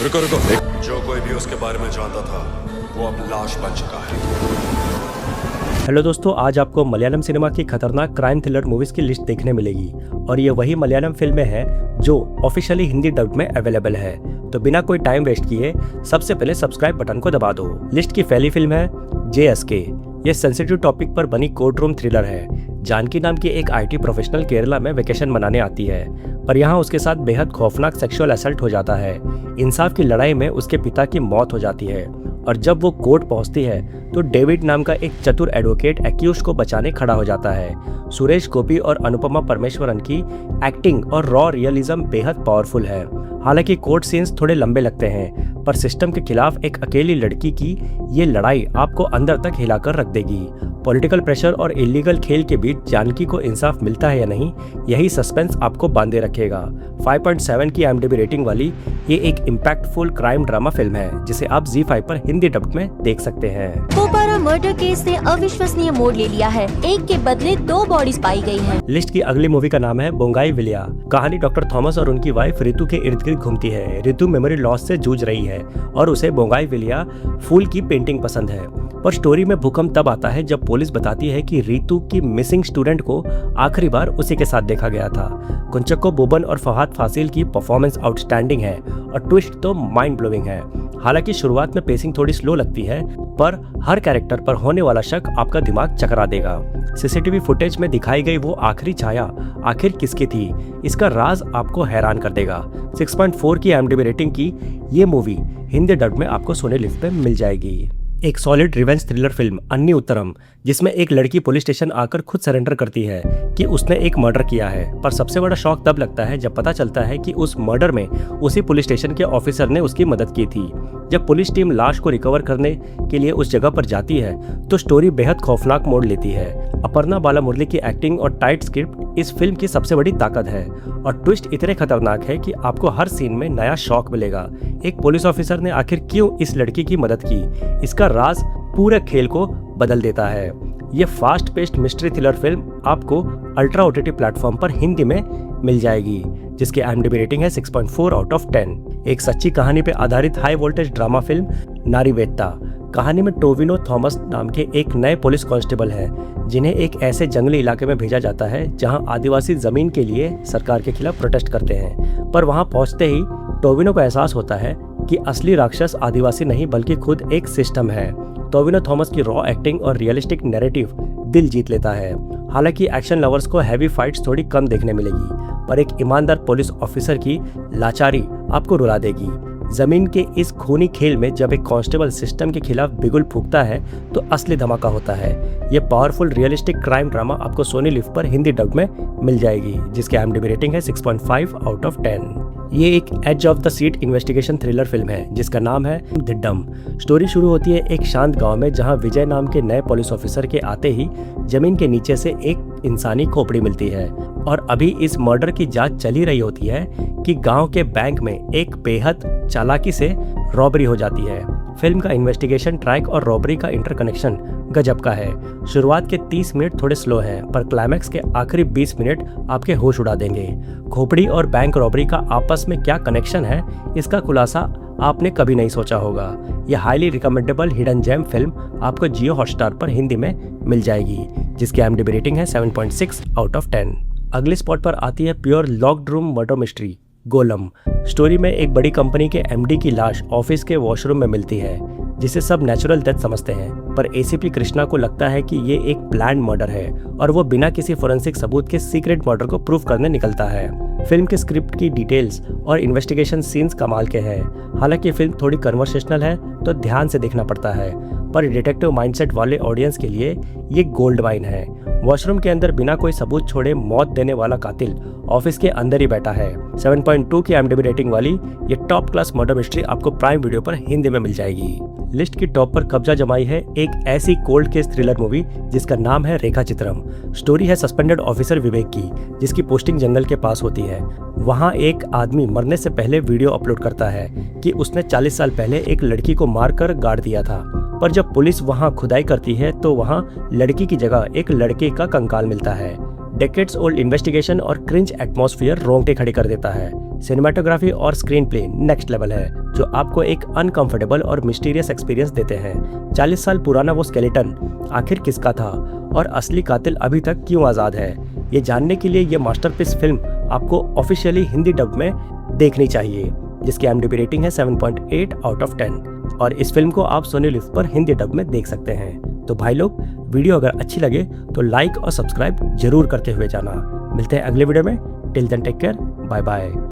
रुको रुको, जो कोई भी उसके बारे में जानता था वो अब लाश बन चुका है। हेलो दोस्तों, आज आपको मलयालम सिनेमा की खतरनाक क्राइम थ्रिलर मूवीज की लिस्ट देखने मिलेगी और ये वही मलयालम फिल्में हैं जो ऑफिशियली हिंदी डब में अवेलेबल है। तो बिना कोई टाइम वेस्ट किए सबसे पहले सब्सक्राइब बटन को दबा दो। लिस्ट की पहली फिल्म है JSK। ये सेंसिटिव टॉपिक पर बनी कोर्ट रूम थ्रिलर है। जानकी नाम की एक IT प्रोफेशनल केरला में वेकेशन मनाने आती है, पर यहाँ उसके साथ बेहद खौफनाक सेक्सुअल असल्ट हो जाता है। इंसाफ की लड़ाई में उसके पिता की मौत हो जाती है और जब वो कोर्ट पहुंचती है तो डेविड नाम का एक चतुर एडवोकेट एक्यूज को बचाने खड़ा हो जाता है। सुरेश गोपी और अनुपमा परमेश्वरन की एक्टिंग और रॉ रियलिज्म बेहद पावरफुल है। हालांकि कोर्ट सीन्स थोड़े लंबे लगते हैं, पर सिस्टम के खिलाफ एक अकेली लड़की की ये लड़ाई आपको अंदर तक हिलाकर रख देगी। पॉलिटिकल प्रेशर और इलीगल खेल के बीच जानकी को इंसाफ मिलता है या नहीं, यही सस्पेंस आपको बांधे रखेगा। 5.7 की IMDb रेटिंग वाली ये एक इम्पैक्टफुल क्राइम ड्रामा फिल्म है जिसे आप ZEE5 पर हिंदी डब में देख सकते हैं। कोपारा मर्डर केस ने अविश्वसनीय मोड़ ले लिया है। एक के बदले 2 बॉडीज पाई गई हैं। लिस्ट की अगली मूवी का नाम है बोंगाई विलिया। कहानी डॉक्टर थॉमस और उनकी वाइफ रितु के इर्द गिर्द घूमती है। रितु मेमोरी लॉस से जूझ रही है और उसे बोंगाई विलिया फूल की पेंटिंग पसंद है, पर स्टोरी में भूकंप तब आता है जब पुलिस बताती है कि रितु की मिसिंग स्टूडेंट को आखिरी बार उसी के साथ देखा गया था। कुंचक्को बोबन और फहाद फासिल की परफॉर्मेंस आउटस्टैंडिंग है और ट्विस्ट तो माइंड ब्लोइंग है। हालांकि शुरुआत में पेसिंग थोड़ी स्लो लगती है, पर हर कैरेक्टर पर होने वाला शक आपका दिमाग चकरा देगा। CCTV फुटेज में दिखाई गई वो आखिरी छाया आखिर किसकी थी, इसका राज आपको हैरान कर देगा। 6.4 की IMDb रेटिंग की ये मूवी हिंदी डब में आपको सोनी लिव पे मिल जाएगी। एक सॉलिड रिवेंज थ्रिलर फिल्म अन्नी उत्तरम, जिसमें एक लड़की पुलिस स्टेशन आकर खुद सरेंडर करती है कि उसने एक मर्डर किया है, पर सबसे बड़ा शॉक तब लगता है जब पता चलता है कि उस मर्डर में उसी पुलिस स्टेशन के ऑफिसर ने उसकी मदद की थी। जब पुलिस टीम लाश को रिकवर करने के लिए उस जगह पर जाती है तो स्टोरी बेहद खौफनाक मोड़ लेती है। अपर्णा बालामुरली की एक्टिंग और टाइट स्क्रिप्ट इस फिल्म की सबसे बड़ी ताकत है और ट्विस्ट इतने खतरनाक है कि आपको हर सीन में नया शॉक मिलेगा। एक पुलिस ऑफिसर ने आखिर क्यों इस लड़की की मदद की, इसका राज पूरे खेल को बदल देता है। ये fast paced mystery thriller film आपको अल्ट्रा OTT प्लेटफॉर्म पर हिंदी में मिल जाएगी, जिसकी IMDb रेटिंग है 6.4 आउट ऑफ 10। एक सच्ची कहानी पे आधारित हाई वोल्टेज ड्रामा फिल्म नारीवेत्ता। कहानी में टोविनो थॉमस नाम के एक नए पुलिस कांस्टेबल हैं, जिन्हें एक ऐसे जंगली इलाके में भेजा जाता है जहां आदिवासी जमीन के लिए सरकार के खिलाफ प्रोटेस्ट करते हैं। पर वहां पहुंचते ही टोविनो को एहसास होता है कि असली राक्षस आदिवासी नहीं बल्कि खुद एक सिस्टम है। टोविनो थॉमस की रॉ एक्टिंग और रियलिस्टिक नैरेटिव दिल जीत लेता है। हालांकि एक्शन लवर्स को हैवी फाइट्स थोड़ी कम देखने मिलेगी, पर एक ईमानदार पुलिस ऑफिसर की लाचारी आपको रुला देगी। जमीन के इस खूनी खेल में जब एक कांस्टेबल सिस्टम के खिलाफ बिगुल फूंकता है तो असली धमाका होता है। ये पावरफुल रियलिस्टिक क्राइम ड्रामा आपको सोनी लिव पर हिंदी डब में मिल जाएगी, जिसकी IMDb रेटिंग है 6.5 आउट ऑफ 10। ये एक edge of the seat investigation thriller film है जिसका नाम है धिड्डम। स्टोरी शुरू होती है एक शांत गांव में जहां विजय नाम के नए पुलिस ऑफिसर के आते ही जमीन के नीचे से एक इंसानी खोपड़ी मिलती है और अभी इस मर्डर की जांच चली रही होती है कि गांव के बैंक में एक बेहद चालाकी से रॉबरी हो जाती है। फिल्म का इन्वेस्टिगेशन ट्रैक और रॉबरी का इंटरकनेक्शन गजब का है। शुरुआत के 30 मिनट थोड़े स्लो हैं, पर क्लाइमैक्स के आखिरी 20 मिनट आपके होश उड़ा देंगे। खोपड़ी और बैंक रॉबरी का आपस में क्या कनेक्शन है, इसका खुलासा आपने कभी नहीं सोचा होगा। यह highly recommendable hidden gem film आपको जियो हॉटस्टार पर हिंदी में मिल जाएगी, जिसकी IMDb रेटिंग है 7.6 आउट ऑफ 10। अगले स्पॉट पर आती है pure locked room murder mystery गोलम। स्टोरी में एक बड़ी कंपनी के MD की लाश ऑफिस के वॉशरूम में मिलती है, जिसे सब नेचुरल डेथ समझते हैं, पर ACP कृष्णा को लगता है कि ये एक प्लान्ड मर्डर है और वो बिना किसी फोरेंसिक सबूत के सीक्रेट मर्डर को प्रूव करने निकलता है। फिल्म के स्क्रिप्ट की डिटेल्स और इन्वेस्टिगेशन सीन्स कमाल के हैं। हालांकि फिल्म थोड़ी कन्वर्सेशनल है तो ध्यान से देखना पड़ता है, पर डिटेक्टिव माइंडसेट वाले ऑडियंस के लिए ये गोल्ड वाइन है। वॉशरूम के अंदर बिना कोई सबूत छोड़े मौत देने वाला कातिल ऑफिस के अंदर ही बैठा है। 7.2 की IMDb रेटिंग वाली ये टॉप क्लास मर्डर मिस्ट्री आपको प्राइम वीडियो पर हिंदी में मिल जाएगी। लिस्ट की टॉप पर कब्जा जमाई है एक ऐसी कोल्ड केस थ्रिलर मूवी जिसका नाम है रेखा चित्रम। स्टोरी है सस्पेंडेड ऑफिसर विवेक की, जिसकी पोस्टिंग जंगल के पास होती है। वहाँ एक आदमी मरने से पहले वीडियो अपलोड करता है कि उसने 40 साल पहले एक लड़की को मारकर गाड़ दिया था, पर जब पुलिस वहाँ खुदाई करती है तो वहाँ लड़की की जगह एक लड़के का कंकाल मिलता है। डेकेड्स ओल्ड इन्वेस्टिगेशन और क्रिंज एटमॉस्फेयर रोंगटे खड़े कर देता है। सिनेमाटोग्राफी और स्क्रीन प्ले नेक्स्ट लेवल है, जो आपको एक अनकंफर्टेबल और मिस्टीरियस एक्सपीरियंस देते हैं। 40 साल पुराना वो स्केलेटन आखिर किसका था और असली कातिल अभी तक क्यों आज़ाद है, ये जानने के लिए ये मास्टरपीस फिल्म आपको ऑफिशियली हिंदी डब में देखनी चाहिए, जिसकी IMDb रेटिंग है 7.8 आउट ऑफ 10। और इस फिल्म को आप सोनी लिव पर हिंदी डब में देख सकते हैं। तो भाई लोग, वीडियो अगर अच्छी लगे तो लाइक और सब्सक्राइब जरूर करते हुए जाना। मिलते हैं अगले वीडियो में। Till then take care, bye bye.